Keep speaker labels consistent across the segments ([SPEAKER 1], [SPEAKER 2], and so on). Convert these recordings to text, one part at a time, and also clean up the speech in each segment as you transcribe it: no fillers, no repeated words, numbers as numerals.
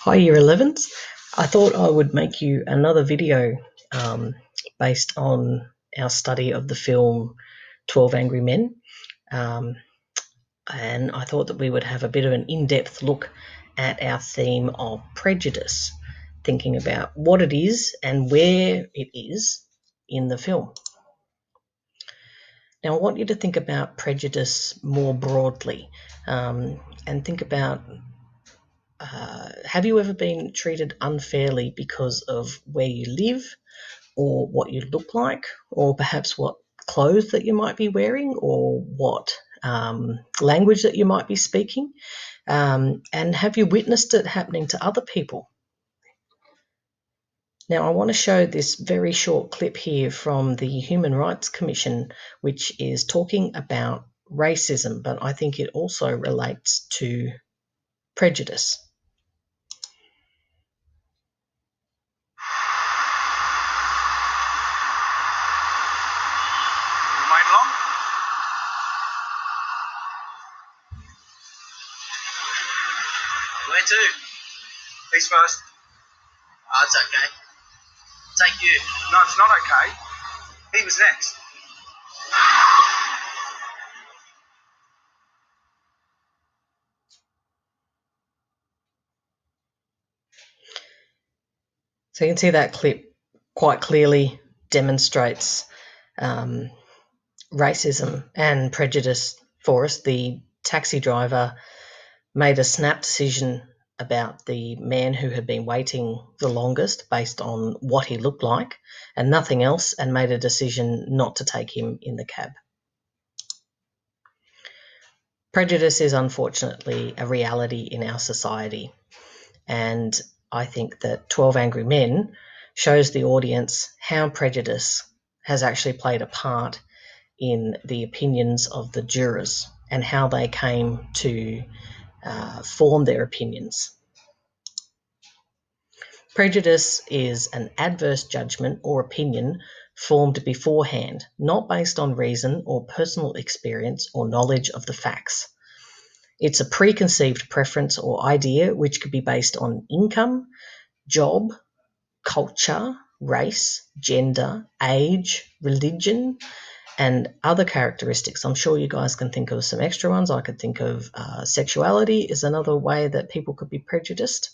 [SPEAKER 1] Hi Year 11s. I thought I would make you another video based on our study of the film 12 Angry Men. And I thought that we would have a bit of an in-depth look at our theme of prejudice, thinking about what it is and where it is in the film. Now, I want you to think about prejudice more broadly and think about have you ever been treated unfairly because of where you live or what you look like, or perhaps what clothes that you might be wearing, or what language that you might be speaking? And have you witnessed it happening to other people? Now, I want to show this very short clip here from the Human Rights Commission, which is talking about racism, but I think it also relates to prejudice.
[SPEAKER 2] Remain long. Where to? He's first.
[SPEAKER 3] Oh, it's okay. Take you.
[SPEAKER 2] No, it's not okay. He was next.
[SPEAKER 1] So you can see that clip quite clearly demonstrates racism and prejudice for us. The taxi driver made a snap decision about the man who had been waiting the longest based on what he looked like and nothing else, and made a decision not to take him in the cab. Prejudice is unfortunately a reality in our society, and I think that 12 Angry Men shows the audience how prejudice has actually played a part in the opinions of the jurors and how they came to form their opinions. Prejudice is an adverse judgment or opinion formed beforehand, not based on reason or personal experience or knowledge of the facts. It's a preconceived preference or idea which could be based on income, job, culture, race, gender, age, religion, and other characteristics. I'm sure you guys can think of some extra ones. I could think of sexuality is another way that people could be prejudiced.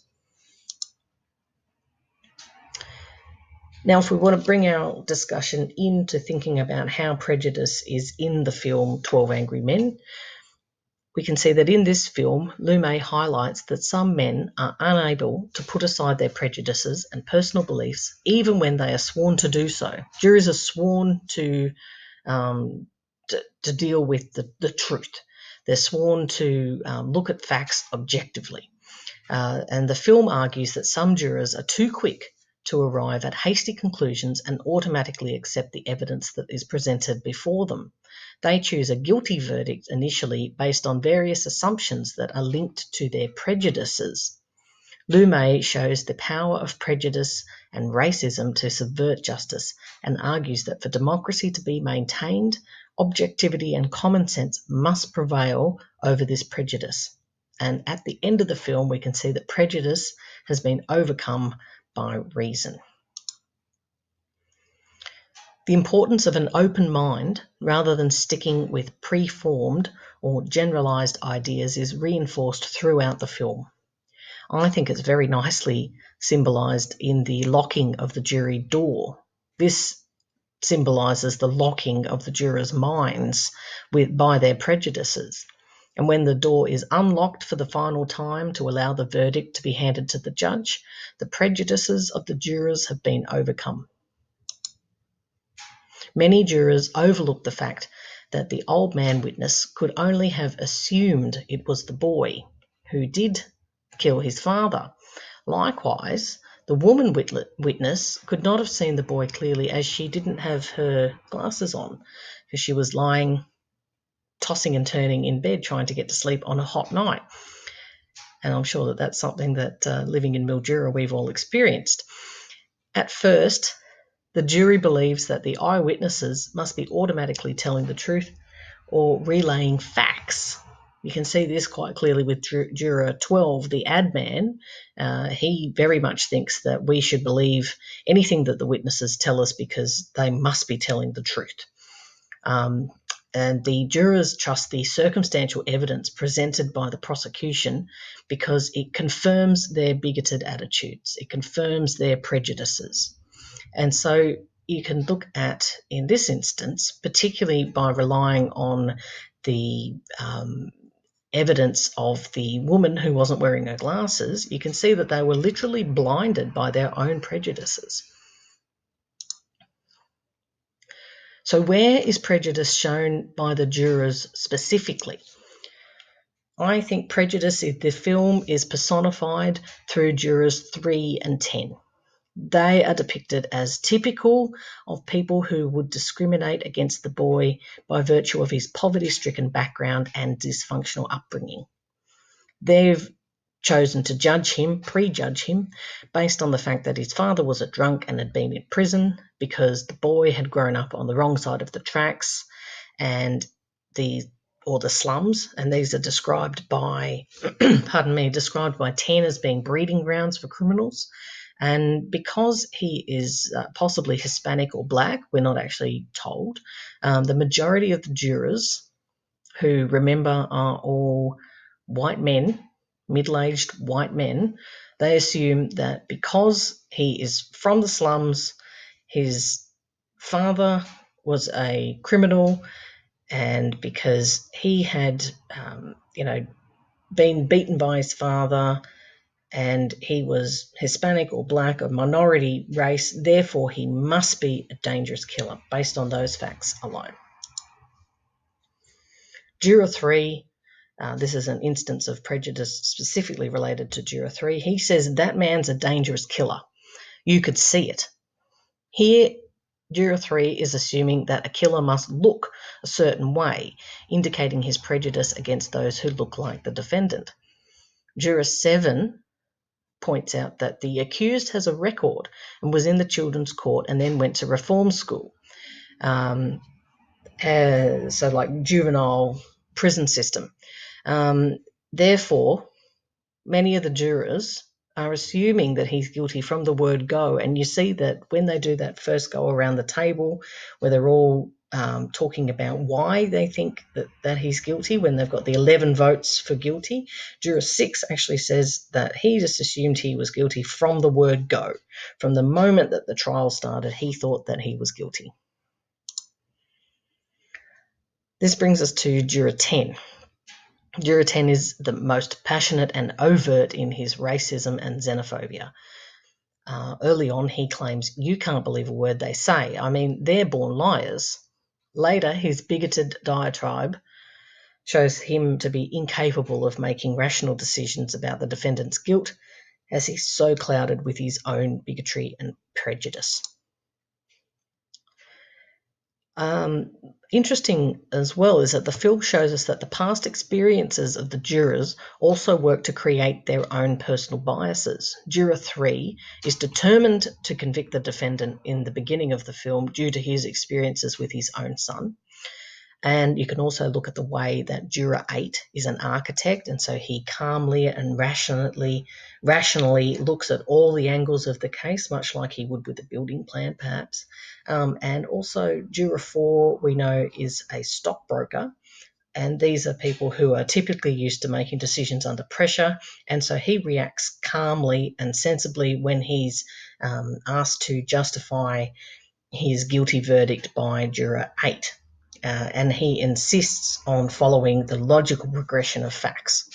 [SPEAKER 1] Now, if we want to bring our discussion into thinking about how prejudice is in the film 12 Angry Men, we can see that in this film, Lumet highlights that some men are unable to put aside their prejudices and personal beliefs even when they are sworn to do so. Jurors are sworn to deal with the truth. They're sworn to look at facts objectively. And the film argues that some jurors are too quick to arrive at hasty conclusions and automatically accept the evidence that is presented before them. They choose a guilty verdict initially based on various assumptions that are linked to their prejudices. Lumet shows the power of prejudice and racism to subvert justice and argues that for democracy to be maintained, objectivity and common sense must prevail over this prejudice. And at the end of the film, we can see that prejudice has been overcome by reason. The importance of an open mind, rather than sticking with preformed or generalized ideas, is reinforced throughout the film. I think it's very nicely symbolized in the locking of the jury door. This symbolizes the locking of the jurors' minds by their prejudices. And when the door is unlocked for the final time to allow the verdict to be handed to the judge, the prejudices of the jurors have been overcome. Many jurors overlook the fact that the old man witness could only have assumed it was the boy who did kill his father. Likewise, the woman witness could not have seen the boy clearly, as she didn't have her glasses on, because she was lying, tossing and turning in bed, trying to get to sleep on a hot night. And I'm sure that that's something that living in Mildura we've all experienced. At first, the jury believes that the eyewitnesses must be automatically telling the truth or relaying facts. You can see this quite clearly with Juror 12, the ad man. He very much thinks that we should believe anything that the witnesses tell us because they must be telling the truth. And the jurors trust the circumstantial evidence presented by the prosecution because it confirms their bigoted attitudes. It confirms their prejudices. And so you can look at, in this instance, particularly by relying on the evidence of the woman who wasn't wearing her glasses, you can see that they were literally blinded by their own prejudices. So where is prejudice shown by the jurors specifically? I think prejudice in the film is personified through jurors 3 and 10. They are depicted as typical of people who would discriminate against the boy by virtue of his poverty-stricken background and dysfunctional upbringing. They've chosen to prejudge him, based on the fact that his father was a drunk and had been in prison because the boy had grown up on the wrong side of the tracks and the slums, and these are described by, described by 10 as being breeding grounds for criminals. And because he is possibly Hispanic or black, we're not actually told, the majority of the jurors, who remember are all white men, middle-aged white men, they assume that because he is from the slums, his father was a criminal, and because he had, been beaten by his father and he was Hispanic or black, a minority race, therefore he must be a dangerous killer based on those facts alone. Juror 3, this is an instance of prejudice specifically related to Juror 3. He says that man's a dangerous killer. You could see it. Here, Juror 3 is assuming that a killer must look a certain way, indicating his prejudice against those who look like the defendant. Juror 7 points out that the accused has a record and was in the children's court and then went to reform school. So like juvenile prison system. Therefore, many of the jurors are assuming that he's guilty from the word go. And you see that when they do that first go around the table, where they're all talking about why they think that he's guilty, when they've got the 11 votes for guilty, Juror 6 actually says that he just assumed he was guilty from the word go. From the moment that the trial started, he thought that he was guilty. This brings us to Juror 10. Juror 10 is the most passionate and overt in his racism and xenophobia. Early on, he claims, "You can't believe a word they say. I mean, they're born liars." Later, his bigoted diatribe shows him to be incapable of making rational decisions about the defendant's guilt, as he's so clouded with his own bigotry and prejudice. Interesting as well is that the film shows us that the past experiences of the jurors also work to create their own personal biases. Juror 3 is determined to convict the defendant in the beginning of the film due to his experiences with his own son. And you can also look at the way that Juror 8 is an architect, and so he calmly and rationally looks at all the angles of the case, much like he would with a building plan, perhaps. And also Juror 4, we know, is a stockbroker, and these are people who are typically used to making decisions under pressure, and so he reacts calmly and sensibly when he's asked to justify his guilty verdict by Juror 8. And he insists on following the logical progression of facts.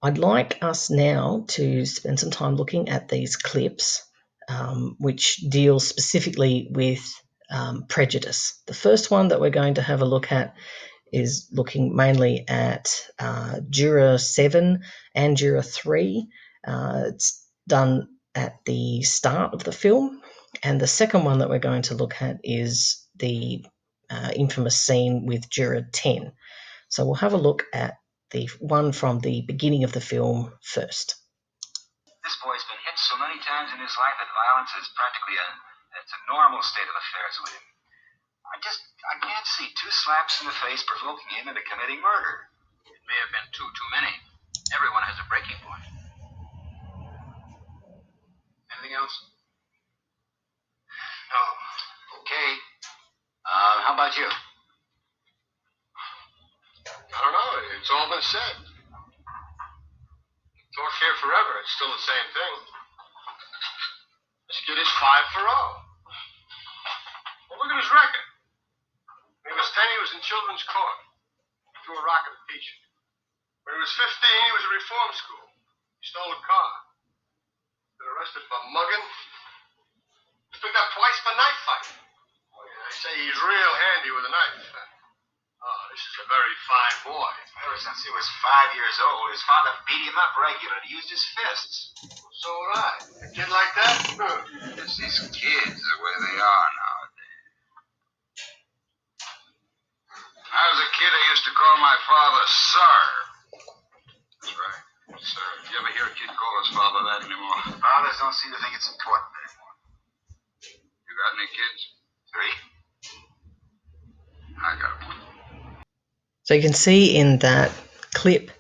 [SPEAKER 1] I'd like us now to spend some time looking at these clips, which deal specifically with prejudice. The first one that we're going to have a look at is looking mainly at Juror 7 and Juror 3. It's done at the start of the film. And the second one that we're going to look at is the infamous scene with Juror 10. So we'll have a look at the one from the beginning of the film first.
[SPEAKER 2] This boy's been hit so many times in his life that violence is practically it's a normal state of affairs with him. I can't see 2 slaps in the face provoking him into committing murder.
[SPEAKER 4] It may have been too many. Everyone has a breaking point. Anything else?
[SPEAKER 2] No. Okay. How about you?
[SPEAKER 4] I don't know. It's all been said. Talk here forever. It's still the same thing. This kid is 5-0. Well, look at his record. When he was 10, he was in children's court. He threw a rock at a teacher. When he was 15, he was at reform school. He stole a car. Been arrested for mugging. He's been up twice for knife fighting. Oh, yeah, they say he's real handy with a knife. Oh, this is a very fine boy.
[SPEAKER 2] Ever since he was 5 years old, his father beat him up regularly. He used his fists.
[SPEAKER 4] So would I. A kid like that?
[SPEAKER 2] Yes, these kids, the way they are nowadays. When I was a kid, I used to call my father Sir. That's right, Sir. Do you ever hear a kid call his father that anymore? Fathers don't seem to think it's important anymore. You got any kids? 3? I got one.
[SPEAKER 1] So you can see in that clip,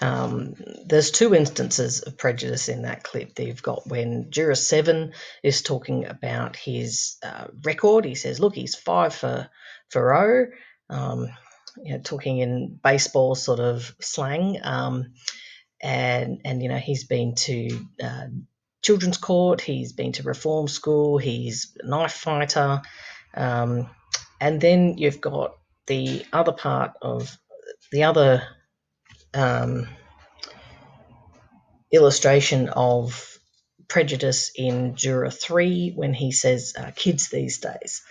[SPEAKER 1] there's 2 instances of prejudice in that clip. You've got when Juror 7 is talking about his record. He says, look, he's 5-0, talking in baseball sort of slang. And he's been to children's court, he's been to reform school, he's a knife fighter. And then you've got the other part of the other illustration of prejudice in Juror 3 when he says kids these days,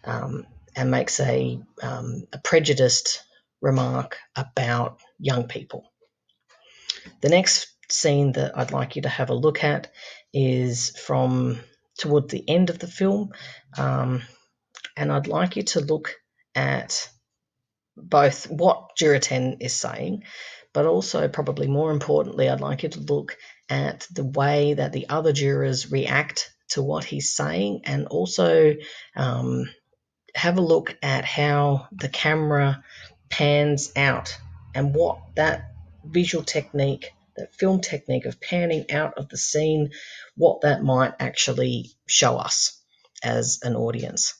[SPEAKER 1] and makes a prejudiced remark about young people. The next scene that I'd like you to have a look at is from toward the end of the film, and I'd like you to look at both what Juror 10 is saying, but also probably more importantly, I'd like you to look at the way that the other jurors react to what he's saying, and also have a look at how the camera pans out and what that visual technique, that film technique of panning out of the scene, what that might actually show us as an audience.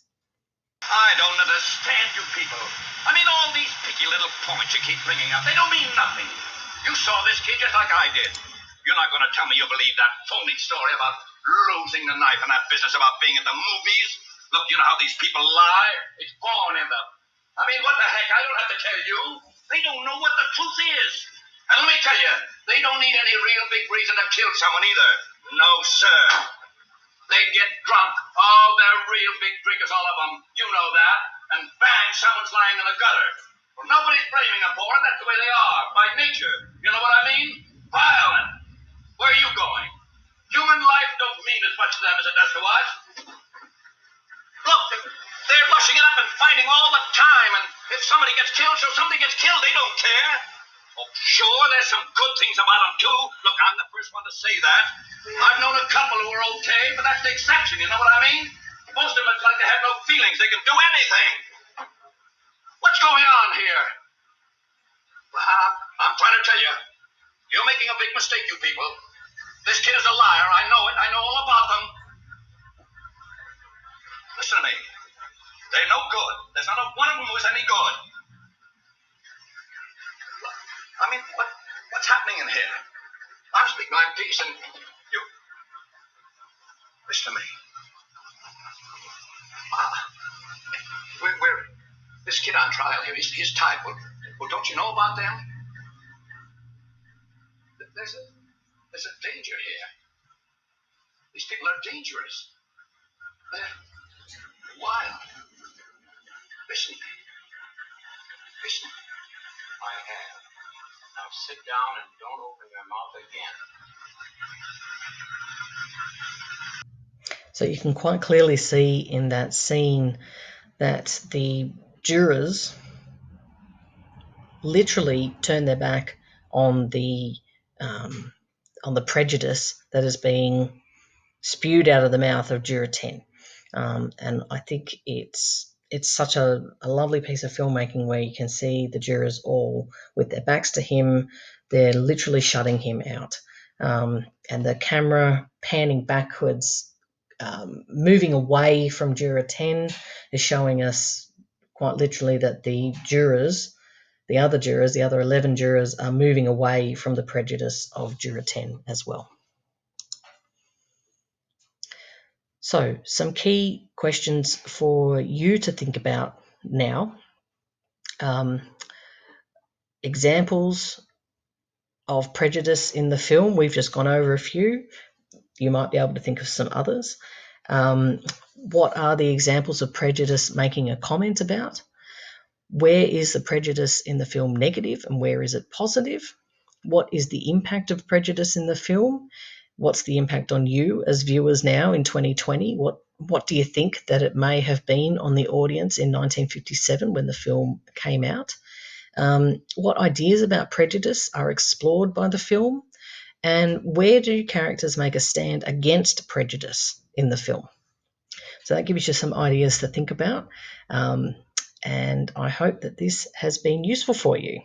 [SPEAKER 5] I don't understand you people. I mean, all these picky little points you keep bringing up, they don't mean nothing. You saw this kid just like I did. You're not going to tell me you believe that phony story about losing the knife and that business about being at the movies? Look, you know how these people lie? It's born in them. I mean, what the heck? I don't have to tell you. They don't know what the truth is. And let me tell you, they don't need any real big reason to kill someone either. No, sir. They get drunk. Oh, they're real big drinkers, all of them. You know that. And bang, someone's lying in the gutter. Well, nobody's blaming them for it. That's the way they are, by nature. You know what I mean? Violent. Where are you going? Human life don't mean as much to them as it does to us. Look, they're rushing it up and fighting all the time. And if somebody gets killed, so somebody gets killed. They don't care. Oh, sure, there's some good things about them, too. Look, I'm the first one to say that. I've known a couple who were okay, but that's the exception, you know what I mean? Most of them it's like they have no feelings. They can do anything. What's going on here? Well, I'm trying to tell you. You're making a big mistake, you people. This kid is a liar. I know it. I know all about them. Listen to me. They're no good. There's not a one of them who's any good. I mean, what's happening in here? I'm speaking my piece, and you... Listen to me. We're this kid on trial here. His type. Well, don't you know about them? There's a danger here. These people are dangerous. They're wild. Listen to me. Listen.
[SPEAKER 4] I have. Now sit down and don't open your mouth again.
[SPEAKER 1] So you can quite clearly see in that scene that the jurors literally turn their back on the prejudice that is being spewed out of the mouth of Juror 10. And I think it's it's such a lovely piece of filmmaking where you can see the jurors all with their backs to him. They're literally shutting him out. And the camera panning backwards, moving away from juror 10, is showing us quite literally that the other 11 jurors, are moving away from the prejudice of juror 10 as well. So, some key questions for you to think about now. Examples of prejudice in the film. We've just gone over a few. You might be able to think of some others. What are the examples of prejudice making a comment about? Where is the prejudice in the film negative and where is it positive? What is the impact of prejudice in the film? What's the impact on you as viewers now in 2020? What do you think that it may have been on the audience in 1957 when the film came out? What ideas about prejudice are explored by the film? And where do characters make a stand against prejudice in the film? So that gives you some ideas to think about. And I hope that this has been useful for you.